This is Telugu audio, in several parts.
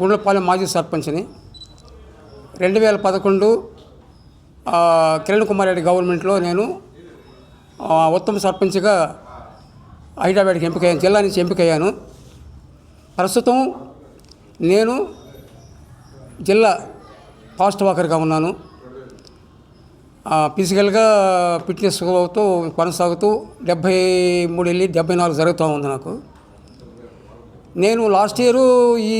గుండ్లపాలెం మాజీ సర్పంచ్ని. 2011 కిరణ్ కుమార్ రెడ్డి గవర్నమెంట్లో నేను ఉత్తమ సర్పంచ్గా హైదరాబాద్కి ఎంపికయ్యాను, జిల్లా నుంచి ఎంపికయ్యాను. ప్రస్తుతం నేను జిల్లా ఫాస్ట్ వాకర్గా ఉన్నాను. ఫిజికల్గా ఫిట్నెస్ అవుతూ కొనసాగుతూ 73 వెళ్ళి 74 జరుగుతూ ఉంది నాకు. నేను లాస్ట్ ఇయరు ఈ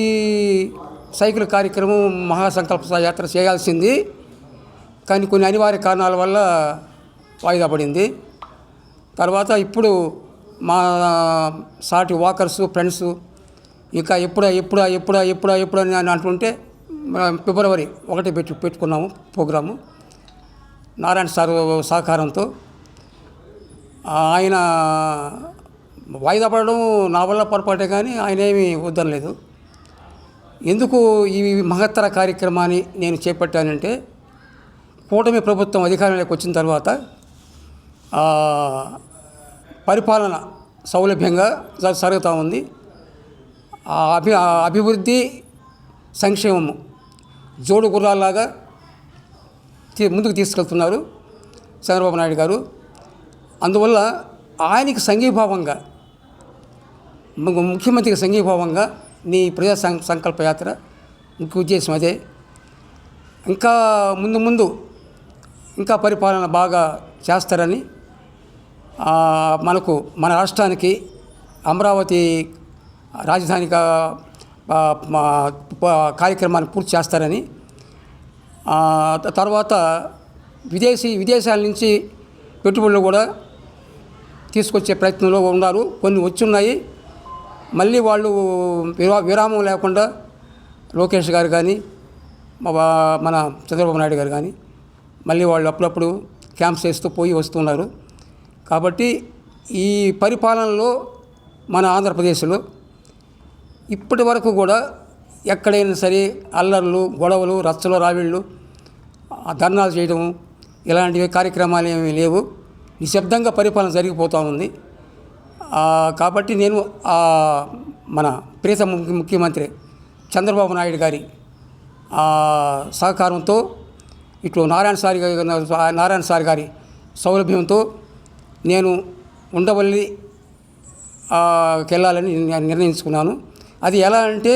సైకిల్ కార్యక్రమం మహాసంకల్ప యాత్ర చేయాల్సింది, కానీ కొన్ని అనివార్య కారణాల వల్ల వాయిదా పడింది. తర్వాత ఇప్పుడు మా సాటి వాకర్స్ ఫ్రెండ్స్ ఇంకా ఎప్పుడా అని అంటుంటే ఫిబ్రవరి 1 పెట్టుకున్నాము ప్రోగ్రాము. నారాయణ సార్ సహకారంతో. ఆయన వాయిదా పడడం నా వల్ల పొరపాటే, కానీ ఆయన ఏమీ వద్దనలేదు. ఎందుకు ఈ మహత్తర కార్యక్రమాన్ని నేను చేపట్టానంటే, కూటమి ప్రభుత్వం అధికారంలోకి వచ్చిన తర్వాత పరిపాలన సౌలభ్యంగా జరుగుతూ ఉంది. అభివృద్ధి సంక్షేమము జోడు గుర్రాల్లాగా ముందుకు తీసుకెళ్తున్నారు చంద్రబాబు నాయుడు గారు. అందువల్ల ఆయనకి సంఘీభావంగా, ముఖ్యమంత్రికి సంఘీభావంగా నీ ప్రజా సంకల్ప యాత్ర ముఖ్య ఉద్దేశం అదే. ఇంకా ముందు ఇంకా పరిపాలన బాగా చేస్తారని, మన రాష్ట్రానికి అమరావతి రాజధానిగా కార్యక్రమాన్ని పూర్తి చేస్తారని, తర్వాత విదేశాల నుంచి పెట్టుబడులు కూడా తీసుకొచ్చే ప్రయత్నంలో ఉన్నారు. కొన్ని వచ్చున్నాయి. మళ్ళీ వాళ్ళు విరామం లేకుండా లోకేష్ గారు కానీ మన చంద్రబాబు నాయుడు గారు కానీ మళ్ళీ వాళ్ళు అప్పుడప్పుడు క్యాంప్స్ వేస్తూ వస్తున్నారు. కాబట్టి ఈ పరిపాలనలో మన ఆంధ్రప్రదేశ్లో ఇప్పటి వరకు కూడా ఎక్కడైనా సరే అల్లర్లు, గొడవలు, రచ్చలు, రావిళ్ళు, ధర్నాలు చేయడం ఇలాంటివి కార్యక్రమాలు ఏమీ లేవు. నిశ్శబ్దంగా పరిపాలన జరిగిపోతూ ఉంది. కాబట్టి నేను మన ప్రియతమ ముఖ్యమంత్రి చంద్రబాబు నాయుడు గారి సహకారంతో, ఇట్లు నారాయణ సార్ గారి సౌలభ్యంతో నేను ఉండవల్లికి వెళ్ళాలని నిర్ణయించుకున్నాను. అది ఎలా అంటే,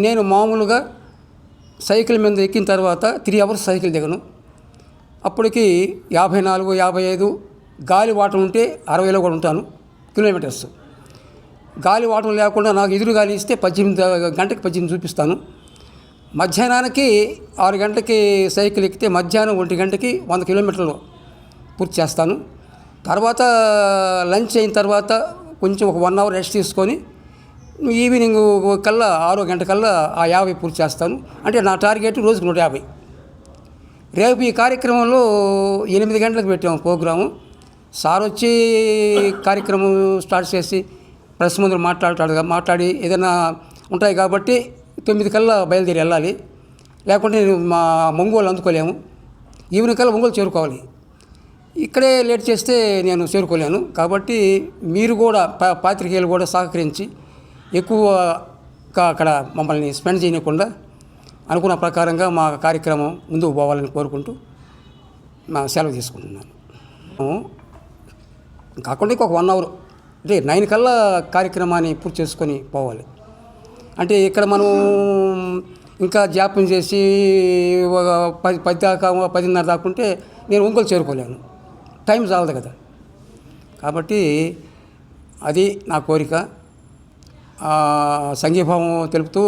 నేను మామూలుగా సైకిల్ మీద ఎక్కిన తర్వాత 3 అవర్స్ సైకిల్ దిగను. అప్పటికి 54, 55 గాలి వాటం ఉంటే 60లో కూడా ఉంటాను కిలోమీటర్స్. గాలి వాటం లేకుండా నాకు ఎదురు గాలి ఇస్తే 18 గంటకి 18 చూపిస్తాను. మధ్యాహ్నానికి 6 గంటలకి సైకిల్ ఎక్కితే మధ్యాహ్నం 1 గంటకి 100 కిలోమీటర్లు పూర్తి చేస్తాను. తర్వాత లంచ్ అయిన తర్వాత కొంచెం ఒక 1 అవర్ రెస్ట్ తీసుకొని ఈవినింగ్ కల్లా 6 గంటకల్లా 50 పూర్తి చేస్తాను. అంటే నా టార్గెట్ రోజుకు 150. రేపు ఈ కార్యక్రమంలో 8 గంటలకు పెట్టాము ప్రోగ్రాము. సార్ వచ్చి కార్యక్రమం స్టార్ట్ చేసి ప్రెస్ ముందు మాట్లాడి ఏదైనా ఉంటాయి కాబట్టి 9 కల్లా బయలుదేరి వెళ్ళాలి. లేకుంటే మా ఒంగోలు అందుకోలేము. ఈవినింగ్ కల్లా ఒంగోలు చేరుకోవాలి. ఇక్కడే లేట్ చేస్తే నేను చేరుకోలేను. కాబట్టి మీరు కూడా పాత్రికేయులు కూడా సహకరించి ఎక్కువగా అక్కడ మమ్మల్ని స్పెండ్ చేయకుండా అనుకున్న ప్రకారంగా మా కార్యక్రమం ముందుకు పోవాలని కోరుకుంటూ నా సెలవు తీసుకుంటున్నాను. కాకుండా ఇంకొక 1 అవర్ అంటే 9 కల్లా కార్యక్రమాన్ని పూర్తి చేసుకొని పోవాలి. అంటే ఇక్కడ మనం ఇంకా జాప్యం చేసి 10 దాకా 10:30 దాకా ఉంటే నేను ఒంగోలు చేరుకోలేను, టైం చాలదు కదా. కాబట్టి అది నా కోరిక. సంఘీభావం తెలుపుతూ,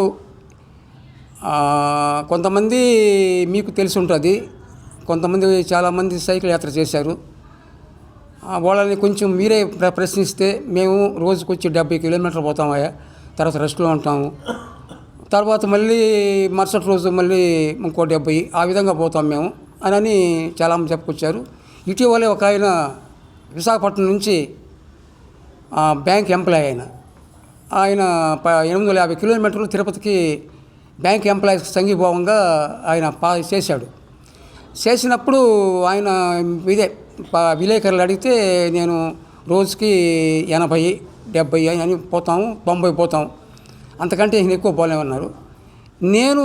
కొంతమంది మీకు తెలిసి ఉంటుంది, కొంతమంది చాలామంది సైకిల్ యాత్ర చేశారు. వాళ్ళని కొంచెం మీరే ప్రశ్నిస్తే, మేము రోజుకు వచ్చి 70 కిలోమీటర్లు పోతామయ్యా, తర్వాత రెస్ట్లో ఉంటాము, తర్వాత మళ్ళీ మరుసటి రోజు మళ్ళీ ఇంకో 70, ఆ విధంగా పోతాం మేము అని చాలామంది చెప్పుకొచ్చారు. ఇటీవలే ఒక ఆయన విశాఖపట్నం నుంచి బ్యాంక్ ఎంప్లాయ్ ఆయన 850 కిలోమీటర్లు తిరుపతికి బ్యాంక్ ఎంప్లాయీస్ సంఘీభావంగా ఆయన చేసినప్పుడు ఆయన విలేకరులు అడిగితే, నేను రోజుకి 80, 70 అని పోతాము, 90 పోతాం, అంతకంటే ఎక్కువ పోలేమన్నారు. నేను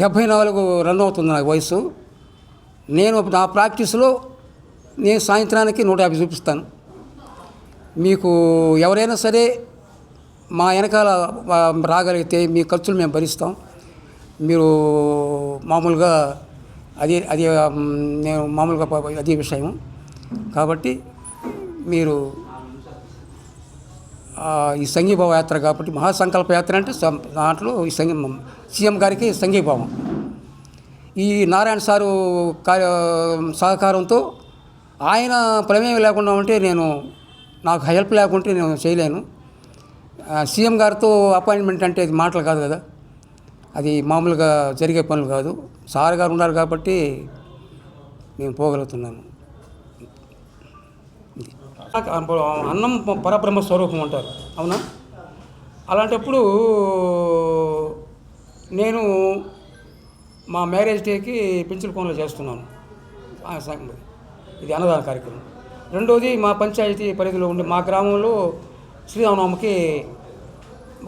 74 రన్ అవుతుంది నాకు వయసు. నేను నా ప్రాక్టీస్లో నేను సాయంత్రానికి 150 చూపిస్తాను. మీకు ఎవరైనా సరే మా వెనకాల రాగలిగితే మీ ఖర్చులు మేము భరిస్తాం. మీరు మామూలుగా అది నేను మామూలుగా అదే విషయం. కాబట్టి మీరు ఈ సంఘీభావ యాత్ర కాబట్టి మహాసంకల్ప యాత్ర అంటే దాంట్లో ఈ సీఎం గారికి సంఘీభావం. ఈ నారాయణ సారు సహకారంతో ఆయన ప్రమేయం లేకుండా ఉంటే నాకు హెల్ప్ లేకుంటే నేను చేయలేను. సీఎం గారితో అపాయింట్మెంట్ అంటే అది మాటలు కాదు కదా, అది మామూలుగా జరిగే పనులు కాదు. సార్ గారు ఉన్నారు కాబట్టి నేను పోగలుగుతున్నాను. అన్నం పరబ్రహ్మ స్వరూపం అంటారు, అవునా? అలాంటప్పుడు నేను మా మ్యారేజ్ డేకి పెంచుల కోనలో చేస్తున్నాను. ఇది అన్నదాన కార్యక్రమం. రెండోది మా పంచాయతీ పరిధిలో ఉండే మా గ్రామంలో శ్రీరామనవమికి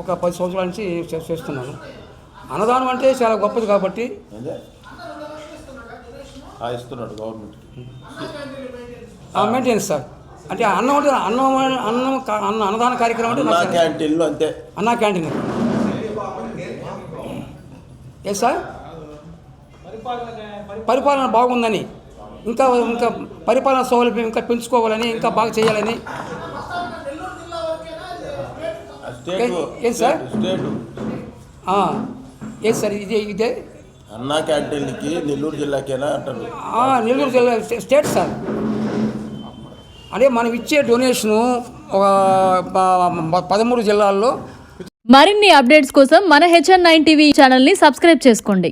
ఒక 10 సంవత్సరాల నుంచి చేస్తున్నాను. అన్నదానం అంటే చాలా గొప్పది కాబట్టి మెయింటెనెన్స్ సార్. అంటే అన్నం అంటే అన్నదాన కార్యక్రమం అంటే అన్నా క్యాంటీన్. ఏ సార్, పరిపాలన బాగుందని, ఇంకా పరిపాలన సౌలభ్యం ఇంకా పెంచుకోవాలని, ఇంకా బాగా చేయాలని. ఏం సార్ ఏం సార్ ఇదే అన్నా క్యాంటీన్కి నెల్లూరు జిల్లాకేనా అంటారు? నెల్లూరు జిల్లా స్టేట్ సార్. అదే మనం ఇచ్చే డొనేషను 13 జిల్లాల్లో. మరిన్ని అప్డేట్స్ కోసం మన HN9 టీవీ ఛానల్ని సబ్స్క్రైబ్ చేసుకోండి.